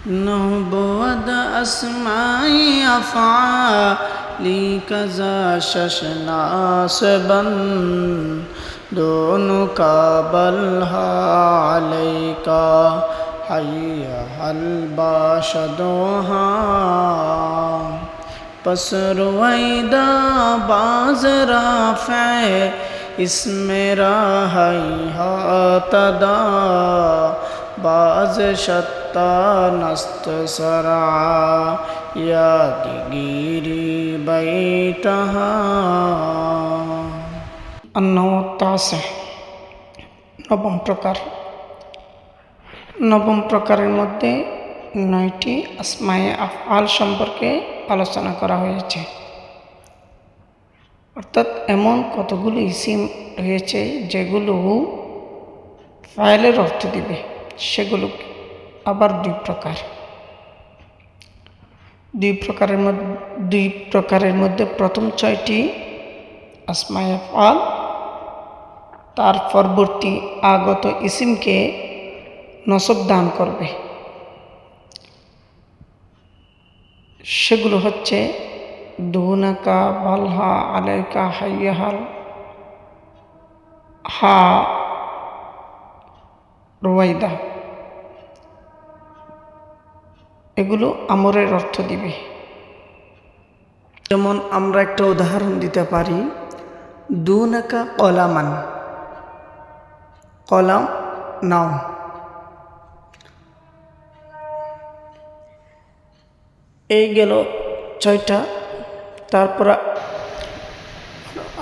نبود أسماء أفعالي كذا ششناسبا دونك بلها عليك حي هل باشدوها پس رویدہ باز رافع اسم ہیہات دا باز شتا نست سرعا یادگیری بیتہا النوع التاسع নবম প্রকার। নবম প্রকারের মধ্যে 9টি আসমায়ে আফআল সম্পর্কে আলোচনা করা হয়েছে। অর্থাৎ এমন কতগুলো ইসিম রয়েছে যেগুলো ফাইলের অর্থ দিবে, সেগুলো আবার দুই প্রকার। দুই প্রকারের মধ্যে প্রথম 6টি আসমায়ে আফআল তার পরবর্তী আগত ইসিমকে নসব দান করবে। সেগুলো হচ্ছে দুনাকা, বালহা, আলাইকা, হাইয়াহাল, হা, রুয়াইদা। এগুলো আমরের অর্থ দিবে। যেমন আমরা একটা উদাহরণ দিতে পারি, দুনাকা কলামান, কলাম নাও। এই গেল 6টা। তারপর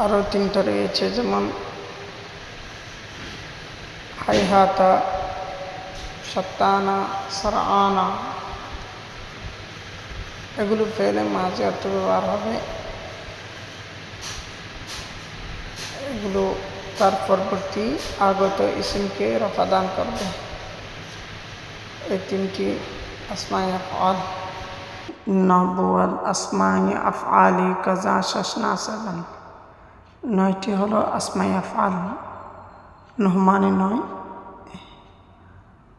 আরও 3টা রয়েছে, যেমন হাইহাতা, সত্তানা, সরআনা। এগুলো ফেলে মাঝে অর্থ ব্যবহার হবে। এগুলো তার পরবর্তী আগত ইসিমকে রফা দান করবে। এই 3টি আসমায়ে আফআল। নবওয়াল আসমায়ে আফআলি কাজা শাসনাসাবান। 9টি হলো আসমায়ে আফআল। নহ মানে 9,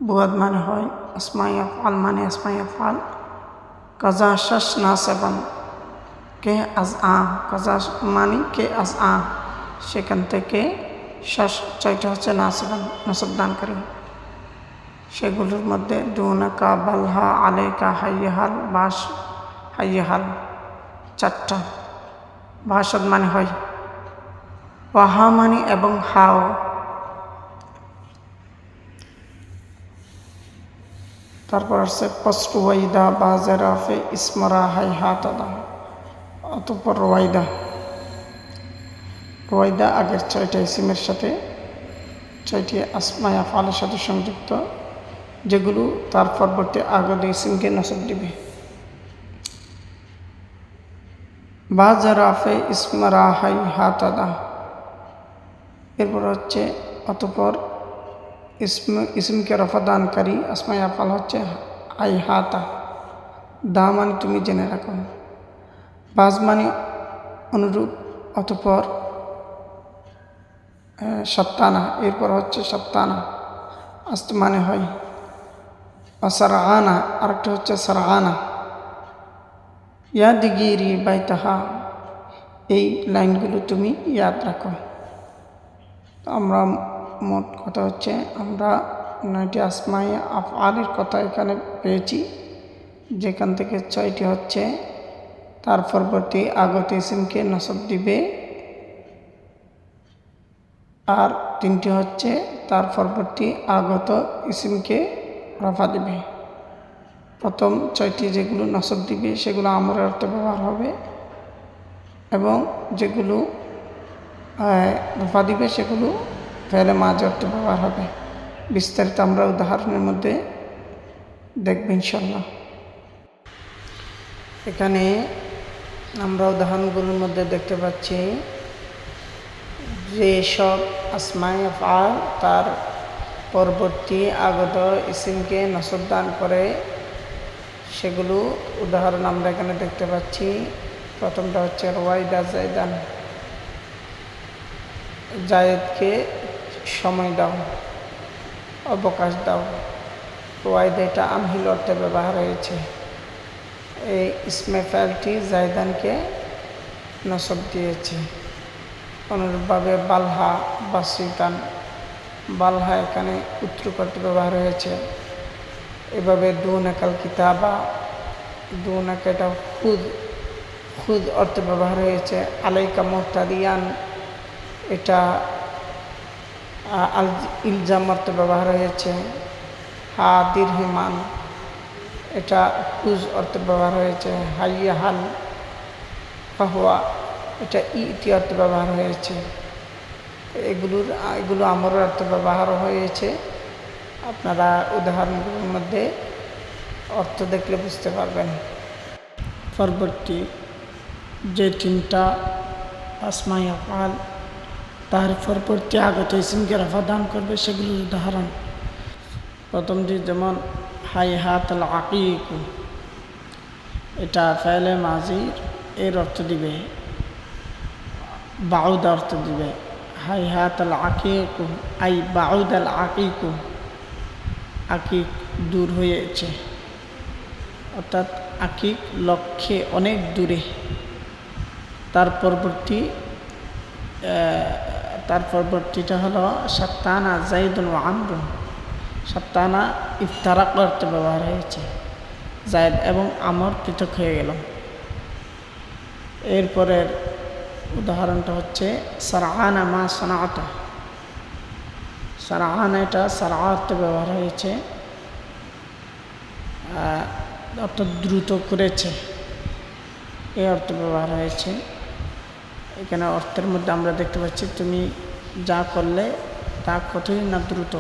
বুয়াদ মানে হয়, আসমায়ে আফআল মানে আসমায়ে আফআল। কাজা শাসনাসাবান, কে আজ আ, কাজা মানে কে আজ আ, সেখান থেকে 6টা হচ্ছে নাসিবান, নসব দানকারী। সেগুলোর মধ্যে দুনাকা, বালহা, আলাইকা, হাইয়াহাল, বাস, হাইয়াহাল 4টা। বাসাদ মানে হয়, ওয়াহা মানে এবং হাও। তারপর আছে পসরুয়াইদা, বাজেরাফে, ইসমরা, হাইহাতাদা। অতঃপর রোয়াইদা। রোয়াইদা আগের 6টা ইসিমের সাথে 6টি আসমায়ে আফআলের সাথে সংযুক্ত, যেগুলো তার পরবর্তী আগত ইসিমকে নসব দিবে। বাজরাফে, ইসমরা, হাইহাতাদা। এরপর হচ্ছে অতঃপর ইসমকে রফা দানকারী আসমায়ে আফআল হচ্ছে হাইহাতা। দা মানে তুমি জেনে রাখো। বাজ মানে অনুরূপ, অতঃপর সত্তানা। এরপর হচ্ছে সত্তানা, আস্ত মানে হয়। সারআনা, আরেকটা হচ্ছে সারআনা। ইয়াদগিরি বাইতাহা, এই লাইনগুলো তুমি ইয়াদ রাখো। আমরা মোট কথা হচ্ছে আমরা 9টি আসমায়ে আফআলের কথা এখানে পেয়েছি, যেখান থেকে 6টি হচ্ছে তার পরবর্তী আগত ইসিমকে নসব দিবে, আর 3টি হচ্ছে তার পরবর্তী আগত ইসিমকে রফা দিবে। প্রথম 6টি যেগুলো নসব দিবে সেগুলো আমরের অর্থে ব্যবহার হবে, এবং যেগুলো রফা দিবে সেগুলো ফেলে মাঝে অর্থে ব্যবহার হবে। বিস্তারিত আমরা উদাহরণের মধ্যে দেখব ইনশাল্লাহ। এখানে আমরা উদাহরণগুলোর মধ্যে দেখতে পাচ্ছি যে সব আসমায়ে আফআল তার পরবর্তী আগত ইসিমকে নসব দান করে, সেগুলো উদাহরণ আমরা এখানে দেখতে পাচ্ছি। প্রথমটা হচ্ছে রওয়াইদা জায়দান, জায়েদকে সময় দাও, অবকাশ দাও। ওয়াইদে এটা আমহিল অর্থে ব্যবহার হয়েছে। এই ইসমে ফাইলটি জায়দানকে নসব দিয়েছে। অনুরূপভাবে বালহা বাসিতান, বালহা এখানে উত্তর করতে ব্যবহার হয়েছে। এভাবে দুনাকাল কিতাবা, দুনাকা এটা খুদ, খুদ অর্থে ব্যবহার হয়েছে। আলাইকা মুহতাদিয়ান এটা আল ইলজাম অর্থে ব্যবহার হয়েছে। হা দিরহিমান এটা খুজ অর্থে ব্যবহার হয়েছে। হাইয়া হাল ফাহুয়া এটা ইতি অর্থে ব্যবহার হয়েছে। এগুলো আমর অর্থে ব্যবহার হয়েছে। আপনারা উদাহরণগুলোর মধ্যে অর্থ দেখলে বুঝতে পারবেন। পরবর্তী যে তিনটা আসমায়ে আফআল তার পরবর্তী আগত ইসমকে রফা দান করবে সেগুলোর উদাহরণ। প্রথমটি যেমন হাইহাতাল আকিকু, এটা ফাইলে মাজির এর অর্থ দিবে, বাউদ অর্থ দিবে। হাইহাতাল আকিকু আই বাউদাল আকিকু, আকিক দূর হয়েছে, অর্থাৎ আকিক লক্ষ্যে অনেক দূরে। তার পরবর্তীটা হলো সাত্তানা জাইদুন ওয়া আমরুন, সাত্তানা ইফতারাক করতে ব্যবহার হয়েছে, জায়দ এবং আমর পৃথক হয়ে গেল। এরপরের উদাহরণটা হচ্ছে সারআনা মা সানাআত, সারআনা এটা সারআতে ব্যবহার হয়েছে, অর্থাৎ দ্রুত করেছে এই অর্থে ব্যবহার হয়েছে। এখানে অর্থের মধ্যে আমরা দেখতে পাচ্ছি তুমি যা করলে তা কতই না দ্রুত।